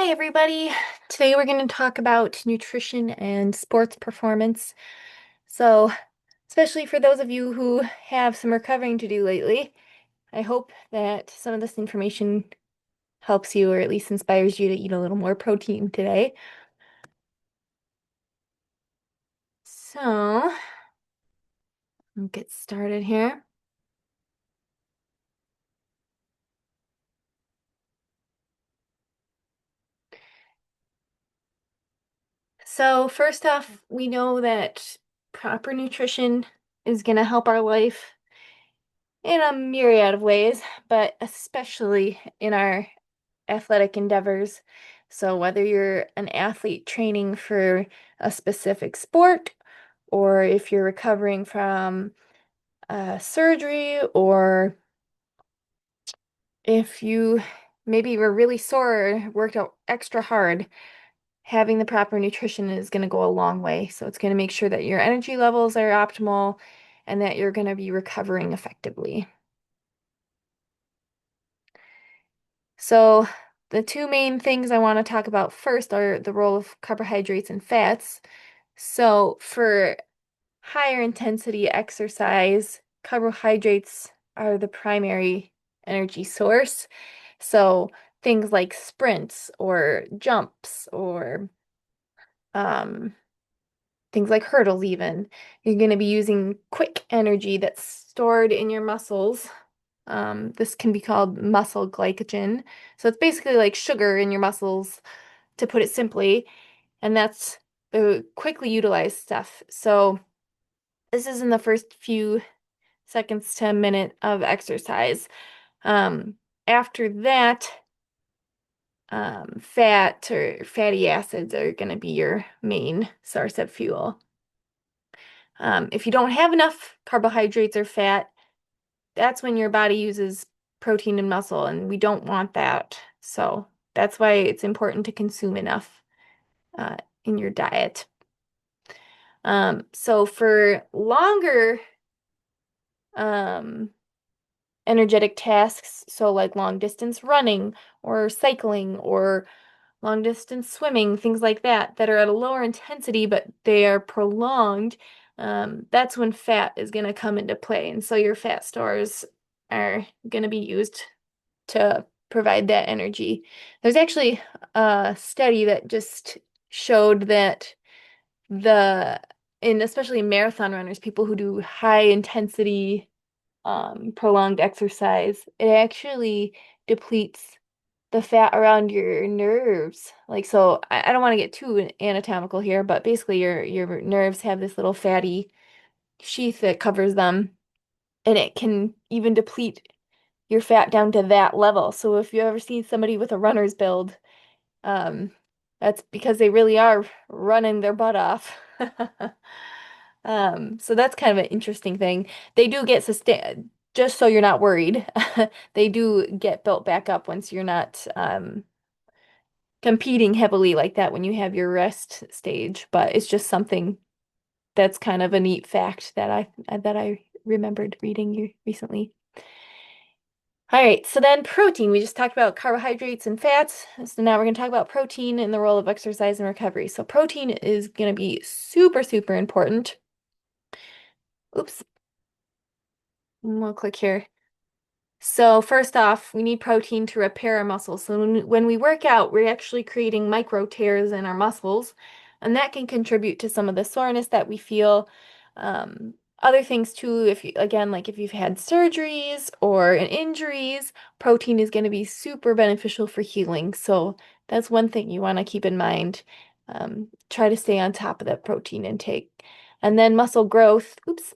Hi, everybody. Today we're going to talk about nutrition and sports performance. So, especially for those of you who have some recovering to do lately, I hope that some of this information helps you or at least inspires you to eat a little more protein today. So, we'll get started here. So, first off, we know that proper nutrition is going to help our life in a myriad of ways, but especially in our athletic endeavors. So whether you're an athlete training for a specific sport, or if you're recovering from surgery, or if you maybe were really sore or worked out extra hard, having the proper nutrition is going to go a long way. So it's going to make sure that your energy levels are optimal and that you're going to be recovering effectively. So the two main things I want to talk about first are the role of carbohydrates and fats. So for higher intensity exercise, carbohydrates are the primary energy source. So things like sprints or jumps or um, things like hurdles even, you're going to be using quick energy that's stored in your muscles. This can be called muscle glycogen. So it's basically like sugar in your muscles, to put it simply, and that's the quickly utilized stuff. So this is in the first few seconds to a minute of exercise. Um, After that, fat or fatty acids are going to be your main source of fuel. If you don't have enough carbohydrates or fat, that's when your body uses protein and muscle, and we don't want that. So that's why it's important to consume enough uh, in your diet. So for longer um, energetic tasks, so like long distance running or cycling or long distance swimming, things like that, that are at a lower intensity, but they are prolonged, that's when fat is going to come into play. And so your fat stores are going to be used to provide that energy. There's actually a study that just showed that the, and especially marathon runners, people who do high intensity, prolonged exercise, it actually depletes the fat around your nerves. Like, so I don't want to get too anatomical here, but basically your nerves have this little fatty sheath that covers them, and it can even deplete your fat down to that level. So if you ever see somebody with a runner's build, um, that's because they really are running their butt off. So that's kind of an interesting thing. They do get sustain, just so you're not worried. They do get built back up once you're not competing heavily like that when you have your rest stage, but it's just something that's kind of a neat fact that I remembered reading you recently. All right, so then protein. We just talked about carbohydrates and fats. So now we're going to talk about protein and the role of exercise and recovery. So protein is going to be super, super important. Oops, we'll click here. So first off, we need protein to repair our muscles. So when we work out, we're actually creating micro tears in our muscles, and that can contribute to some of the soreness that we feel. Other things too, if you, again, like if you've had surgeries or injuries, protein is going to be super beneficial for healing. So that's one thing you want to keep in mind. Try to stay on top of that protein intake. And then muscle growth. Oops,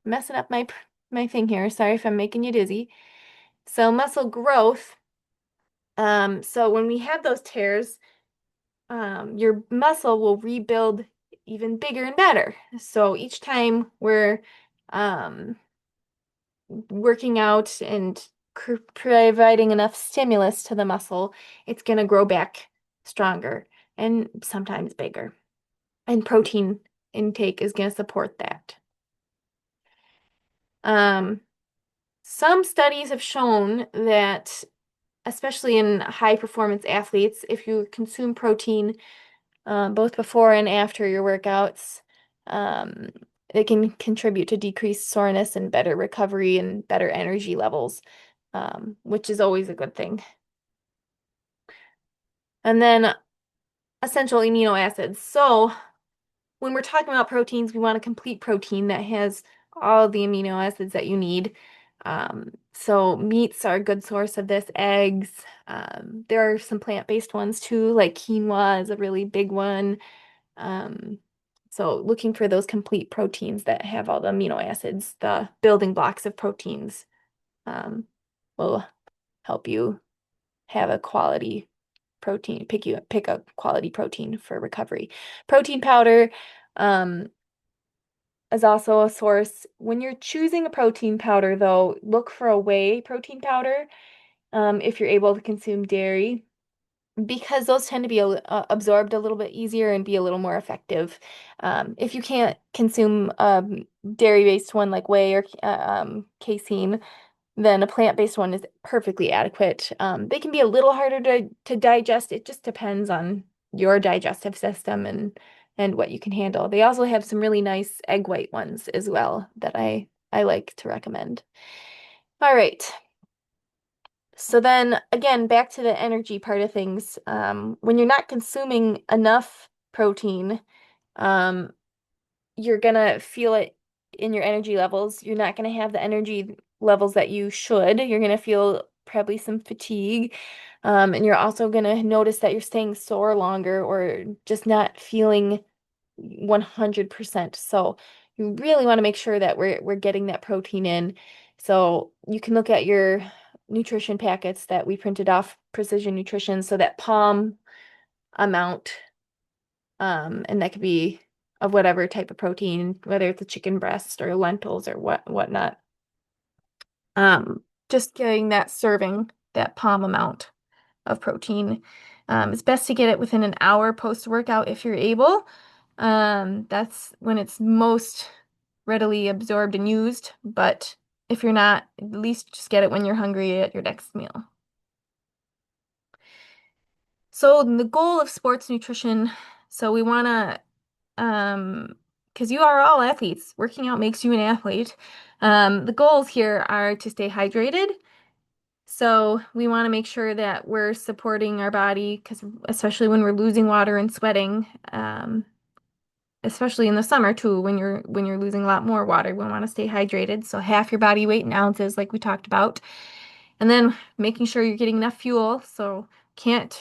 messing up my thing here. Sorry if I'm making you dizzy. So muscle growth. So when we have those tears, your muscle will rebuild even bigger and better. So each time we're um, working out and providing enough stimulus to the muscle, it's going to grow back stronger and sometimes bigger. And protein intake is going to support that. Um, some studies have shown that especially in high performance athletes, if you consume protein both before and after your workouts, um, it can contribute to decreased soreness and better recovery and better energy levels, which is always a good thing. And then essential amino acids. So when we're talking about proteins, we want a complete protein that has all the amino acids that you need. So meats are a good source of this, eggs. There are some plant-based ones too, like quinoa is a really big one. Um, so looking for those complete proteins that have all the amino acids, the building blocks of proteins, um, will help you have a quality protein, pick a quality protein for recovery. Protein powder, um, is also a source. When you're choosing a protein powder, though, look for a whey protein powder, if you're able to consume dairy, because those tend to be absorbed a little bit easier and be a little more effective. If you can't consume dairy-based one like whey or casein, then a plant-based one is perfectly adequate. They can be a little harder to digest. It just depends on your digestive system and what you can handle. They also have some really nice egg white ones as well that I like to recommend. All right. So then again, back to the energy part of things. When you're not consuming enough protein, um, you're gonna feel it in your energy levels. You're not gonna have the energy levels that you should. You're gonna feel probably some fatigue. And you're also gonna notice that you're staying sore longer or just not feeling 100%. So you really want to make sure that we're getting that protein in. So you can look at your nutrition packets that we printed off Precision Nutrition, so that palm amount, and that could be of whatever type of protein, whether it's a chicken breast or lentils or whatnot. Just getting that serving, that palm amount of protein. It's best to get it within an hour post-workout if you're able. That's when it's most readily absorbed and used, but if you're not, at least just get it when you're hungry at your next meal. So the goal of sports nutrition, so we want to, because you are all athletes, working out makes you an athlete. The goals here are to stay hydrated. So we want to make sure that we're supporting our body, because especially when we're losing water and sweating, especially in the summer too, when you're losing a lot more water, we want to stay hydrated. So half your body weight in ounces, like we talked about, and then making sure you're getting enough fuel. So can't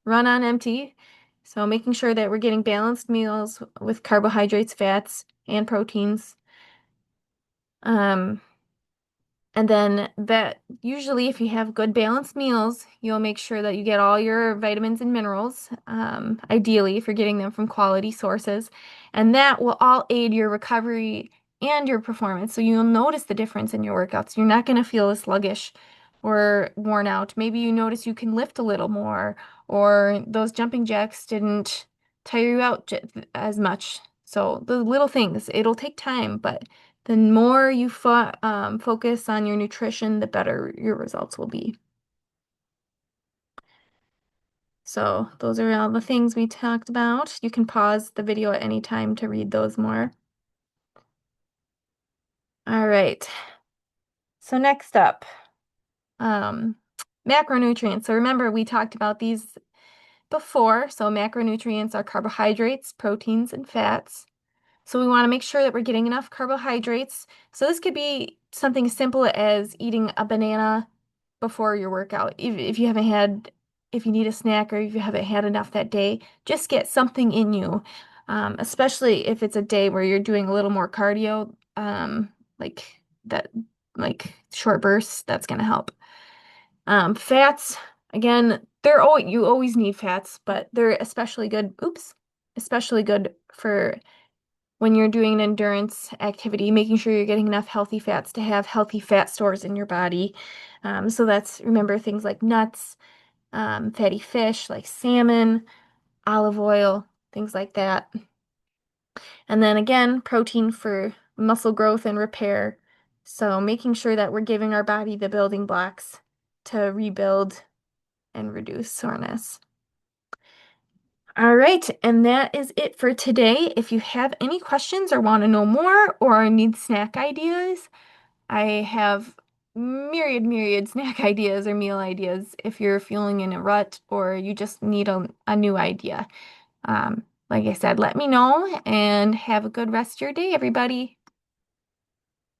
run on empty. So making sure that we're getting balanced meals with carbohydrates, fats, and proteins. Um, And then that usually if you have good balanced meals, you'll make sure that you get all your vitamins and minerals, ideally if you're getting them from quality sources. And that will all aid your recovery and your performance. So you'll notice the difference in your workouts. You're not going to feel as sluggish or worn out. Maybe you notice you can lift a little more, or those jumping jacks didn't tire you out as much. So the little things, it'll take time, but the more you focus on your nutrition, the better your results will be. So those are all the things we talked about. You can pause the video at any time to read those more. All right. So next up, um, macronutrients. So remember, we talked about these before. So macronutrients are carbohydrates, proteins, and fats. So we want to make sure that we're getting enough carbohydrates. So this could be something as simple as eating a banana before your workout. If you haven't had, if you need a snack or if you haven't had enough that day, just get something in you. Especially if it's a day where you're doing a little more cardio, like that, like short bursts, that's going to help. Fats, again, you always need fats, but they're especially good, especially good for when you're doing an endurance activity, making sure you're getting enough healthy fats to have healthy fat stores in your body. So remember things like nuts, fatty fish like salmon, olive oil, things like that. And then again, protein for muscle growth and repair. So making sure that we're giving our body the building blocks to rebuild. and reduce soreness. All right, and that is it for today. If you have any questions or want to know more or need snack ideas, I have myriad snack ideas or meal ideas if you're feeling in a rut or you just need a new idea. Like I said, let me know and have a good rest of your day, everybody.